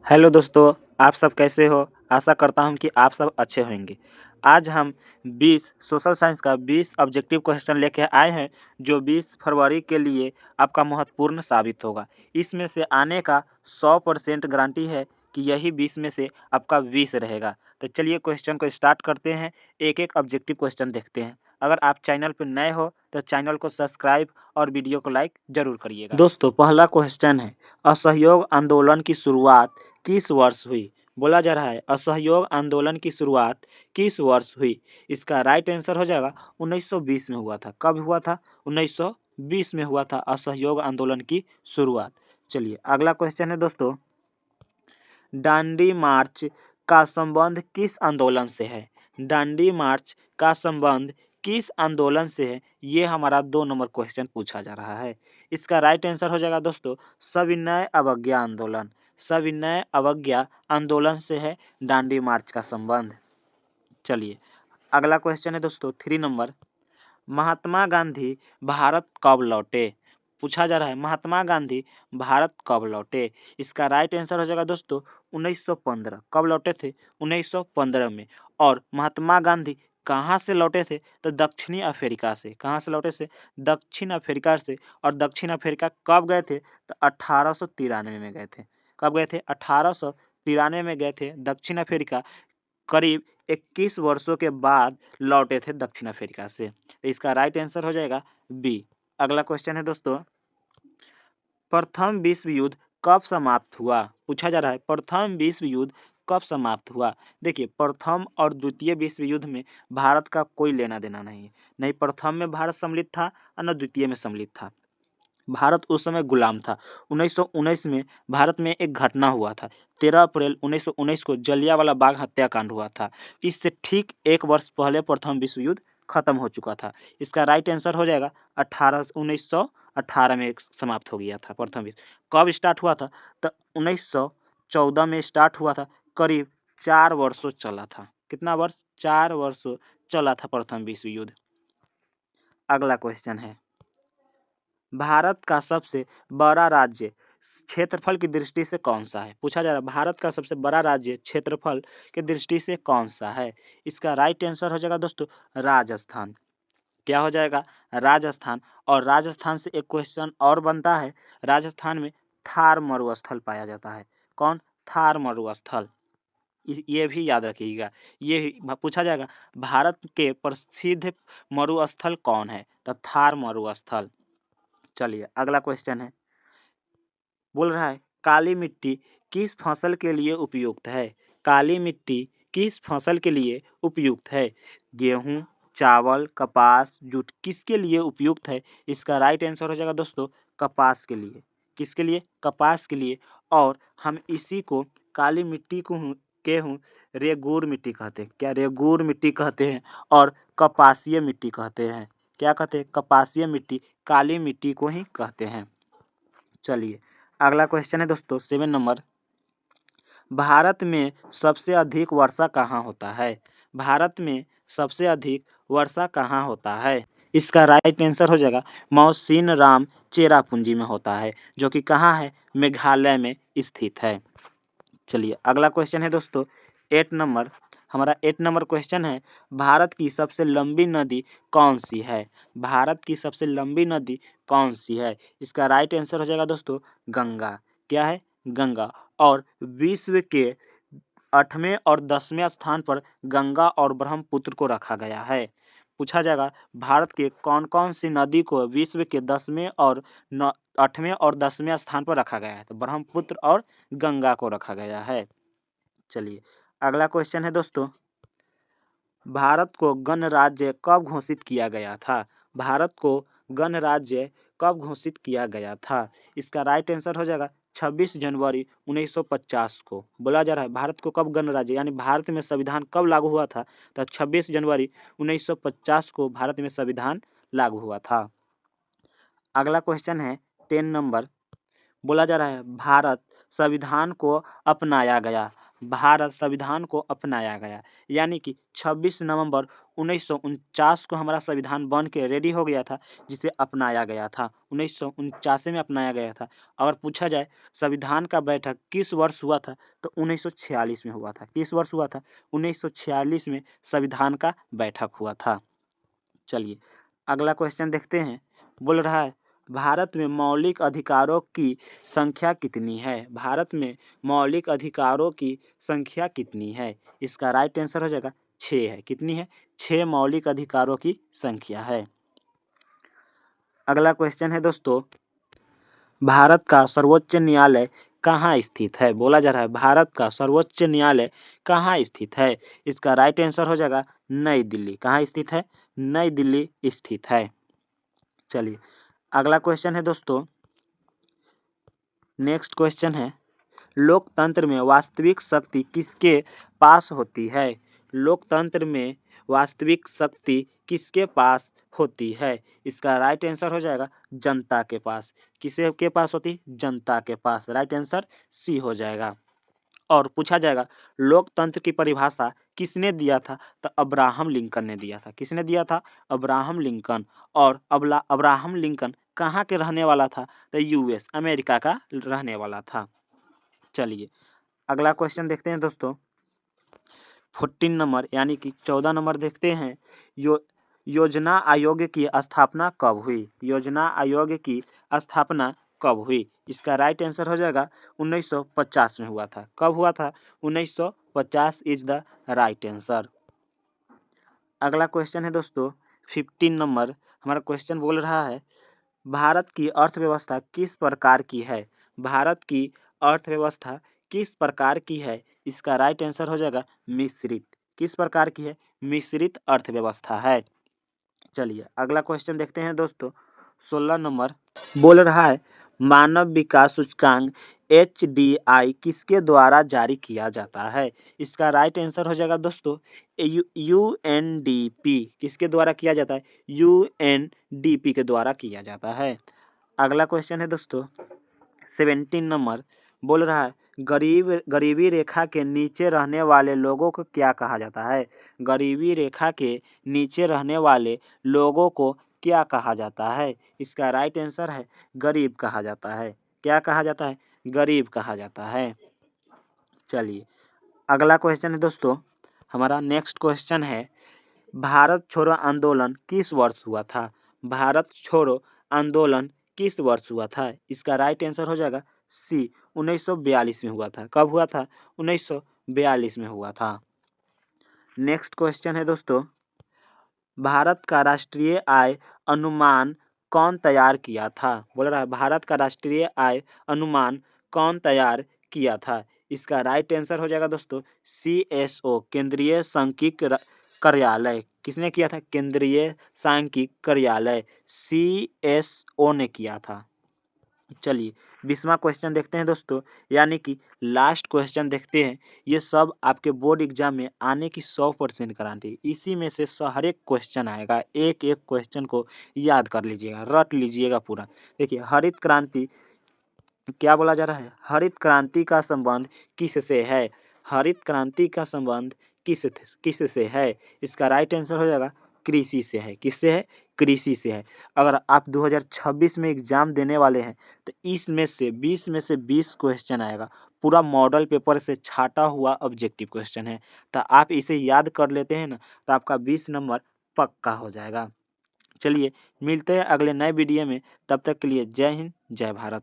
Hello दोस्तों, आप सब कैसे हो? आशा करता हूँ कि आप सब अच्छे होंगे। आज हम 20 सोशल साइंस का 20 ऑब्जेक्टिव क्वेश्चन लेके आए हैं, जो 20 फरवरी के लिए आपका महत्वपूर्ण साबित होगा। इसमें से आने का 100% गारंटी है कि यही 20 में से आपका 20 रहेगा। तो चलिए क्वेश्चन को स्टार्ट करते हैं, एक-एक ऑब्जेक्टिव क्वेश्चन देखते हैं। अगर आप चैनल पर नए हो तो चैनल को सब्सक्राइब और वीडियो को लाइक ज़रूर करिएगा। दोस्तों, पहला क्वेश्चन है, असहयोग आंदोलन की शुरुआत किस वर्ष हुई? बोला जा रहा है असहयोग आंदोलन की शुरुआत किस वर्ष हुई? इसका राइट आंसर हो जाएगा 1920 में हुआ था। कब हुआ था? 1920 में हुआ था असहयोग आंदोलन की शुरुआत। चलिए अगला क्वेश्चन है दोस्तों, दांडी मार्च का संबंध किस आंदोलन से है? दांडी मार्च का संबंध किस आंदोलन से है? ये हमारा 2 नंबर क्वेश्चन पूछा जा रहा है। इसका राइट आंसर हो जाएगा दोस्तों सविनय अवज्ञा आंदोलन। सविनय अवज्ञा आंदोलन से है दांडी मार्च का संबंध। चलिए अगला क्वेश्चन है दोस्तों 3 नंबर, महात्मा गांधी भारत कब लौटे? पूछा जा रहा है महात्मा गांधी भारत कब लौटे? इसका राइट आंसर हो जाएगा दोस्तों 1915। कब लौटे थे? 1915 में। और महात्मा गांधी कहाँ से लौटे थे? तो दक्षिणी अफ्रीका से। कहाँ से लौटे थे? दक्षिण अफ्रीका से। और दक्षिण अफ्रीका कब गए थे? तो 1893 में गए थे। कब गए थे? 1893 में गए थे दक्षिण अफ्रीका। करीब 21 वर्षों के बाद लौटे थे दक्षिण अफ्रीका से। तो इसका राइट आंसर हो जाएगा बी। अगला क्वेश्चन है दोस्तों, प्रथम विश्व युद्ध कब समाप्त हुआ? पूछा जा रहा है प्रथम विश्व युद्ध कब समाप्त हुआ? देखिए प्रथम और द्वितीय विश्व युद्ध में भारत का कोई लेना देना नहीं है। नहीं प्रथम में भारत सम्मिलित था और न द्वितीय में सम्मिलित था। भारत उस समय गुलाम था। 1919 में भारत में एक घटना हुआ था। 13 अप्रैल 1919 को जलियांवाला बाग हत्याकांड हुआ था। इससे ठीक 1 वर्ष पहले प्रथम विश्व युद्ध खत्म हो चुका था। इसका राइट आंसर हो जाएगा 1918 में समाप्त हो गया था प्रथम विश्व। कब स्टार्ट हुआ था? तो 1914 में स्टार्ट हुआ था। करीब 4 वर्षों चला था। कितना वर्ष? 4 वर्षों चला था प्रथम विश्व युद्ध। अगला क्वेश्चन है, भारत का सबसे बड़ा राज्य क्षेत्रफल की दृष्टि से कौन सा है? पूछा जा रहा है भारत का सबसे बड़ा राज्य क्षेत्रफल की दृष्टि से कौन सा है? इसका राइट आंसर हो जाएगा दोस्तों राजस्थान। क्या हो जाएगा? राजस्थान। और राजस्थान से एक क्वेश्चन और बनता है, राजस्थान में थार मरुस्थल पाया जाता है। कौन? थार मरुस्थल। ये भी याद रखिएगा। ये भी पूछा जाएगा भारत के प्रसिद्ध मरुस्थल कौन है? तो थार मरुस्थल। चलिए अगला क्वेश्चन है, बोल रहा है काली मिट्टी किस फसल के लिए उपयुक्त है? काली मिट्टी किस फसल के लिए उपयुक्त है? गेहूं, चावल, कपास, जूट किसके लिए उपयुक्त है? इसका राइट आंसर हो जाएगा दोस्तों कपास के लिए। किसके लिए? कपास के लिए। और हम इसी को काली मिट्टी को रेगूर मिट्टी कहते हैं। क्या? रेगूर मिट्टी कहते हैं। और कपासीय मिट्टी कहते हैं। क्या कहते हैं? कपासीय मिट्टी काली मिट्टी को ही कहते हैं। चलिए अगला क्वेश्चन है दोस्तों 7 नंबर, भारत में सबसे अधिक वर्षा कहाँ होता है? भारत में सबसे अधिक वर्षा कहाँ होता है? इसका राइट आंसर हो जाएगा मौसिन राम चेरापूंजी में होता है, जो कि कहाँ है? मेघालय में स्थित है। चलिए अगला क्वेश्चन है दोस्तों 8 नंबर। हमारा 8 नंबर क्वेश्चन है, भारत की सबसे लंबी नदी कौन सी है? भारत की सबसे लंबी नदी कौन सी है? इसका राइट आंसर हो जाएगा दोस्तों गंगा। क्या है? गंगा। और विश्व के 8वें और 10वें स्थान पर गंगा और ब्रह्मपुत्र को रखा गया है। पूछा जाएगा भारत के कौन कौन सी नदी को विश्व के 10वें और 8वें और 10वें स्थान पर रखा गया है? तो ब्रह्मपुत्र और गंगा को रखा गया है। चलिए अगला क्वेश्चन है दोस्तों, भारत को गणराज्य कब घोषित किया गया था? भारत को गणराज्य कब घोषित किया गया था? इसका राइट आंसर हो जाएगा 26 जनवरी 1950 को। बोला जा रहा है भारत को कब गणराज्य यानी भारत में संविधान कब लागू हुआ था? तो 26 जनवरी 1950 को भारत में संविधान लागू हुआ था। अगला क्वेश्चन है 10 नंबर, बोला जा रहा है भारत संविधान को अपनाया गया। भारत संविधान को अपनाया गया, यानी कि 26 नवंबर 1949 को हमारा संविधान बन के रेडी हो गया था, जिसे अपनाया गया था, 1949 में अपनाया गया था। और पूछा जाए संविधान का बैठक किस वर्ष हुआ था, तो 1946 में हुआ था। किस वर्ष हुआ था? 1946 में संविधान का बैठक हुआ था। चलिए अगला क्वेश्चन देखते हैं। बोल रहा है भारत में मौलिक अधिकारों की संख्या कितनी है? भारत में मौलिक अधिकारों की संख्या कितनी है? इसका राइट आंसर हो जाएगा 6 है। कितनी है? 6 मौलिक अधिकारों की संख्या है। अगला क्वेश्चन है दोस्तों, भारत का सर्वोच्च न्यायालय कहाँ स्थित है? बोला जा रहा है भारत का सर्वोच्च न्यायालय कहाँ स्थित है? इसका राइट आंसर हो जाएगा नई दिल्ली। कहाँ स्थित है? नई दिल्ली स्थित है। चलिए अगला क्वेश्चन है दोस्तों, नेक्स्ट क्वेश्चन है, लोकतंत्र में वास्तविक शक्ति किसके पास होती है? लोकतंत्र में वास्तविक शक्ति किसके पास होती है? इसका राइट आंसर हो जाएगा जनता के पास। किसे के पास होती? जनता के पास। राइट आंसर सी हो जाएगा। और पूछा जाएगा लोकतंत्र की परिभाषा किसने दिया था? तो अब्राहम लिंकन ने दिया था। किसने दिया था? Abraham Lincoln. और अब्राहम लिंकन कहाँ के रहने वाला था? तो यूएस अमेरिका का रहने वाला था। चलिए अगला क्वेश्चन देखते हैं दोस्तों, 14 नंबर यानी कि 14 नंबर देखते हैं। योजना आयोग की स्थापना कब हुई? योजना आयोग की स्थापना कब हुई? इसका राइट आंसर हो जाएगा 1950 में हुआ था। कब हुआ था? 1950 इज द राइट आंसर। अगला क्वेश्चन है दोस्तों 15 नंबर। हमारा क्वेश्चन बोल रहा है भारत की अर्थव्यवस्था किस प्रकार की है? भारत की अर्थव्यवस्था किस प्रकार की है? इसका राइट आंसर हो जाएगा मिश्रित। किस प्रकार की है? मिश्रित अर्थव्यवस्था है। चलिए अगला क्वेश्चन देखते हैं दोस्तों, 16 नंबर बोल रहा है मानव विकास सूचकांक HDI किसके द्वारा जारी किया जाता है? इसका राइट आंसर हो जाएगा दोस्तों UNDP। किसके द्वारा किया जाता है? UNDP के द्वारा किया जाता है। अगला क्वेश्चन है दोस्तों 17 नंबर बोल रहा है गरीबी रेखा के नीचे रहने वाले लोगों को क्या कहा जाता है? गरीबी रेखा के नीचे रहने वाले लोगों को क्या कहा जाता है? इसका राइट आंसर है गरीब कहा जाता है। क्या कहा जाता है? गरीब कहा जाता है। चलिए अगला क्वेश्चन है दोस्तों, हमारा नेक्स्ट क्वेश्चन है भारत छोड़ो आंदोलन किस वर्ष हुआ था? भारत छोड़ो आंदोलन किस वर्ष हुआ था? इसका राइट आंसर हो जाएगा सी 1942 में हुआ था। कब हुआ था? 1942 में हुआ था। नेक्स्ट क्वेश्चन है दोस्तों, भारत का राष्ट्रीय आय अनुमान कौन तैयार किया था? बोल रहा है भारत का राष्ट्रीय आय अनुमान कौन तैयार किया था? इसका राइट आंसर हो जाएगा दोस्तों CSO केंद्रीय सांख्यिकी कार्यालय। किसने किया था? केंद्रीय सांख्यिकी कार्यालय CSO ने किया था। चलिए 20वां क्वेश्चन देखते हैं दोस्तों, यानी कि लास्ट क्वेश्चन देखते हैं। ये सब आपके बोर्ड एग्जाम में आने की 100% गारंटी। इसी में से हर एक क्वेश्चन आएगा। एक एक क्वेश्चन को याद कर लीजिएगा, रट लीजिएगा पूरा। देखिए हरित क्रांति क्या बोला जा रहा है? हरित क्रांति का संबंध किससे है? हरित क्रांति का संबंध किससे है? इसका राइट आंसर हो जाएगा कृषि से है। किससे है? कृषि से है। अगर आप 2026 में एग्जाम देने वाले हैं तो इसमें से 20 में से 20 क्वेश्चन आएगा। पूरा मॉडल पेपर से छाटा हुआ ऑब्जेक्टिव क्वेश्चन है। तो आप इसे याद कर लेते हैं ना, तो आपका 20 नंबर पक्का हो जाएगा। चलिए मिलते हैं अगले नए वीडियो में, तब तक के लिए जय हिंद जय भारत।